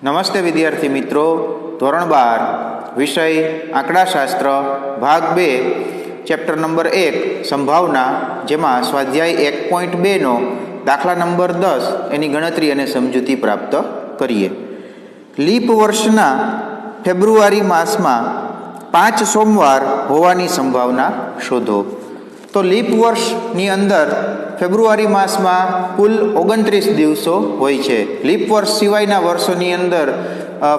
નમસ્તે વિદ્યાર્થી મિત્રો, ધોરણ 12 વિષય આંકડાશાસ્ત્ર ભાગ 2 ચેપ્ટર નંબર 1 સંભાવના, જેમાં સ્વાધ્યાય 1.2નો દાખલા નંબર 10 એની ગણતરી અને સમજૂતી પ્રાપ્ત કરીએ. લીપ વર્ષના ફેબ્રુઆરી માસમાં 5 સોમવાર હોવાની સંભાવના શોધો. તો લીપ વર્ષની અંદર ફેબ્રુઆરી માસમાં કુલ 29 દિવસો હોય છે. લીપ વર્ષ સિવાયના વર્ષોની અંદર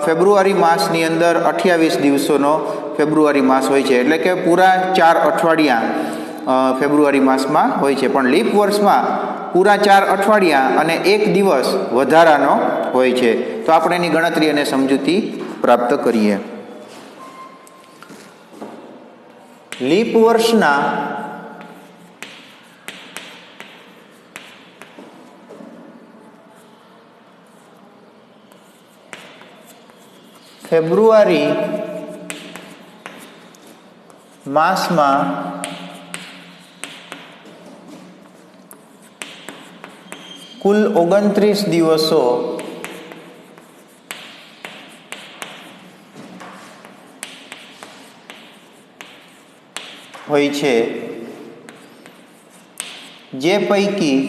ફેબ્રુઆરી માસની અંદર 28 દિવસોનો ફેબ્રુઆરી માસ હોય છે, એટલે કે પૂરા 4 અઠવાડિયા ફેબ્રુઆરી માસમાં હોય છે. પણ લીપ વર્ષમાં પૂરા 4 અઠવાડિયા અને 1 દિવસ વધારાનો હોય છે. તો આપણે એની ગણતરી અને સમજૂતી પ્રાપ્ત કરીએ. લીપ વર્ષના ફેબ્રુઆરી માસમાં કુલ 29 દિવસો હોય છે, જે પૈકી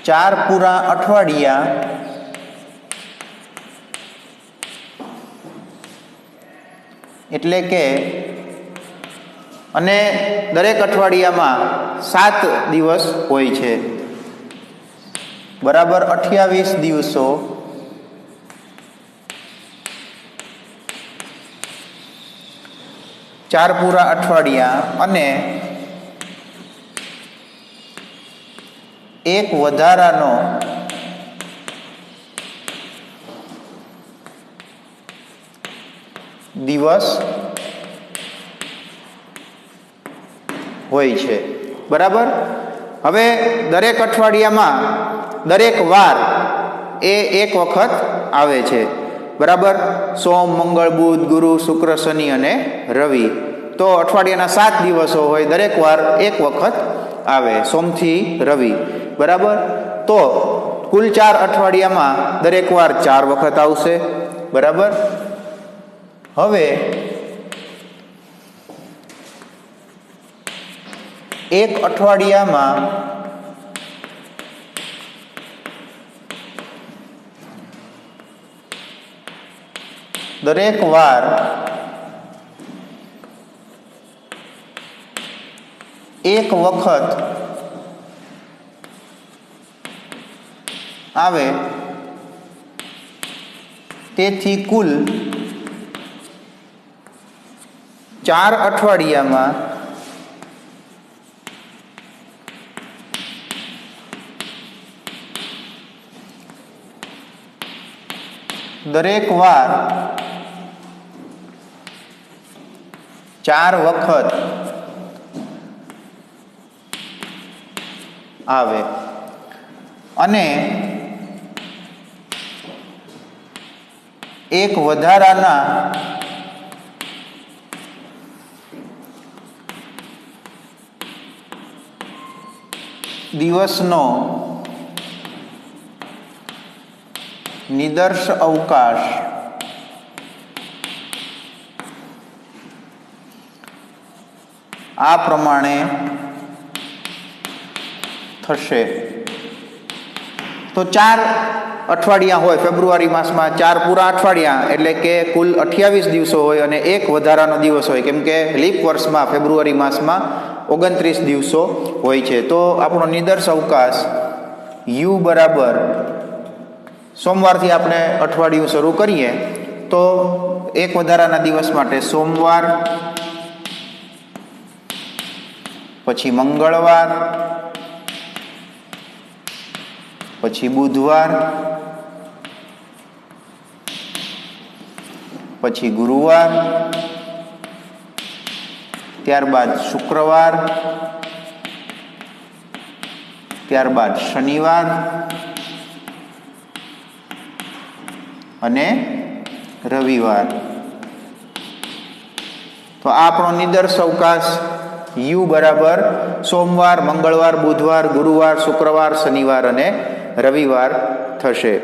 4 પૂરા અઠવાડિયા એટલે કે અને દરેક અઠવાડિયામાં 7 દિવસ હોય છે, બરાબર 28 દિવસો. ચાર પૂરા અઠવાડિયા અને એક વધારાનો દિવસ હોય છે, બરાબર. હવે દરેક અઠવાડિયામાં દરેક વાર એ એક વખત આવે છે, બરાબર. સોમ, મંગળ, બુધ, ગુરુ, શુક્ર, શનિ અને રવિ. તો અઠવાડિયાના 7 દિવસો હોય, દરેક વાર એક વખત આવે, સોમથી રવિ, બરાબર. તો કુલ 4 અઠવાડિયામાં દરેક વાર 4 વખત આવશે, બરાબર. હવે એક અઠવાડિયામાં દરેક વાર એક વખત આવે, તેથી કુલ 4 અઠવાડિયામાં દરેક વાર 4 વખત આવે અને એક વધારાના દિવસનો નિદર્શ અવકાશ આ પ્રમાણે થશે. તો 4 અઠવાડિયા હોય ફેબ્રુઆરી માસમાં, 4 પૂરા અઠવાડિયા એટલે કે કુલ 28 દિવસો હોય અને એક વધારાનો દિવસ હોય, કેમ કે લીપ વર્ષમાં ફેબ્રુઆરી માસમાં 29 દિવસો હોય છે. તો આપણો નિદર્શ અવકાશ યુ બરાબર, સોમવારથી આપણે અઠવાડિયું શરૂ કરીએ તો એક વધારાના દિવસ માટે સોમવાર, પછી મંગળવાર, પછી બુધવાર, પછી ગુરુવાર, ત્યારબાદ શુક્રવાર, ત્યારબાદ શનિવાર અને રવિવાર. તો આ આપણો નિદર્શ અવકાશ યુ બરાબર સોમવાર, મંગળવાર, બુધવાર, ગુરુવાર, શુક્રવાર, શનિવાર અને રવિવાર થશે.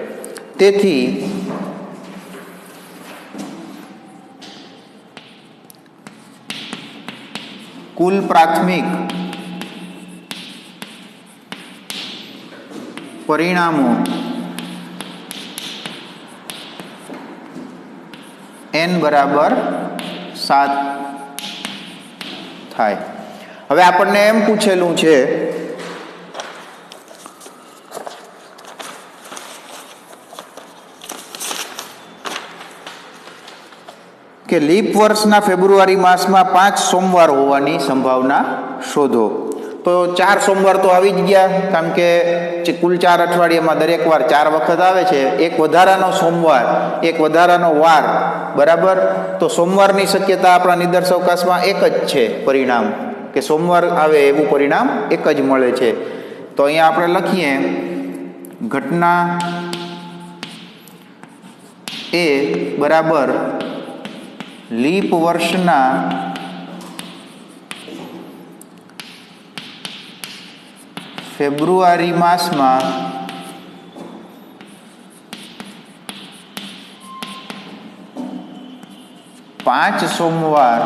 તેથી કુલ પ્રાથમિક પરિણામો n બરાબર 7 થાય. હવે આપણને એમ પૂછેલું છે કે લીપ વર્ષના ફેબ્રુઆરી માસમાં 5 સોમવાર હોવાની સંભાવના શોધો. તો 4 સોમવાર તો આવી જ ગયા, કારણ કે કુલ 4 અઠવાડિયામાં દરેક વાર 4 વખત આવે છે. એક વધારાનો સોમવાર, એક વધારાનો વાર, બરાબર. તો સોમવારની શક્યતા આપણા નિદર્શ અવકાશમાં એક જ છે પરિણામ, કે સોમવાર આવે એવું પરિણામ એક જ મળે છે. તો અહીંયા આપણે લખીએ ઘટના એ બરાબર લીપ વર્ષના ફેબ્રુઆરી માસમાં 5 સોમવાર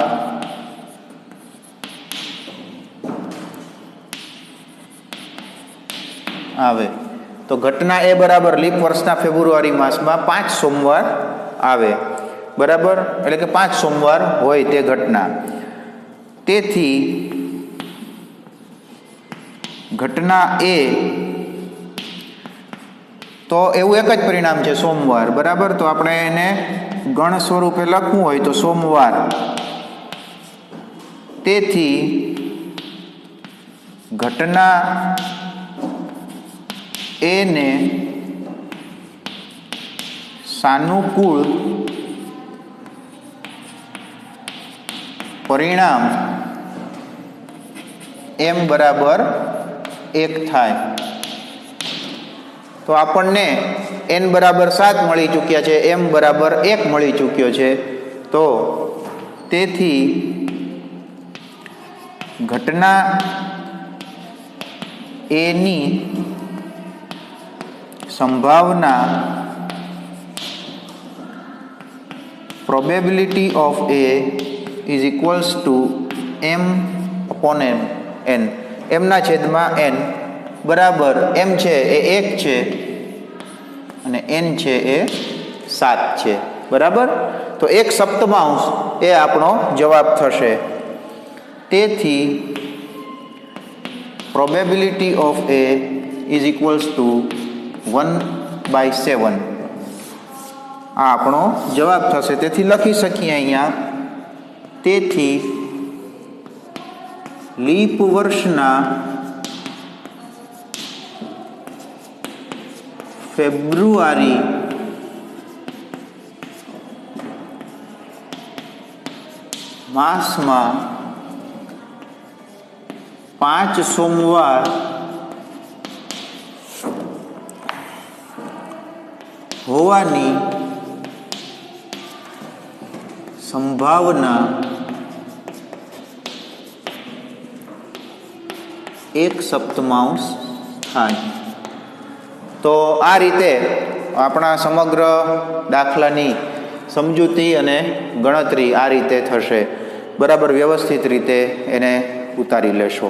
આવે. તો ઘટના એ બરાબર લીપ વર્ષના ફેબ્રુઆરી માસમાં 5 સોમવાર આવે, બરાબર. એટલે કે 5 સોમવાર હોય તે ઘટના. તેથી ઘટના એ તો એવું એક જ પરિણામ છે સોમવાર, બરાબર. તો આપણે એને ગણ સ્વરૂપે લખવું હોય તો સોમવાર. તેથી ઘટના એને સાનુકૂળ પરિણામ m બરાબર 1 થાય. તો આપણને n બરાબર 7 મળી ચૂક્યા છે, m બરાબર 1 મળી ચૂક્યો છે. તો તેથી ઘટના એની સંભાવના probability of A is equals to m upon n, m ના છેદમાં n બરાબર m છે એ 1 છે અને n છે એ 7 છે, બરાબર. તો 1/7 એ આપણો જવાબ થશે. તેથી probability of A is equals to 1/7 આ આપણો જવાબ થશે. તેથી લખી શકીએ અહીંયા, તેથી લીપ વર્ષના ફેબ્રુઆરી માસમાં 5 સોમવાર હોવાની સંભાવના 1/7 થાય. તો આ રીતે આપણા સમગ્ર દાખલાની સમજૂતી અને ગણતરી આ રીતે થશે, બરાબર. વ્યવસ્થિત રીતે એને ઉતારી લેશો.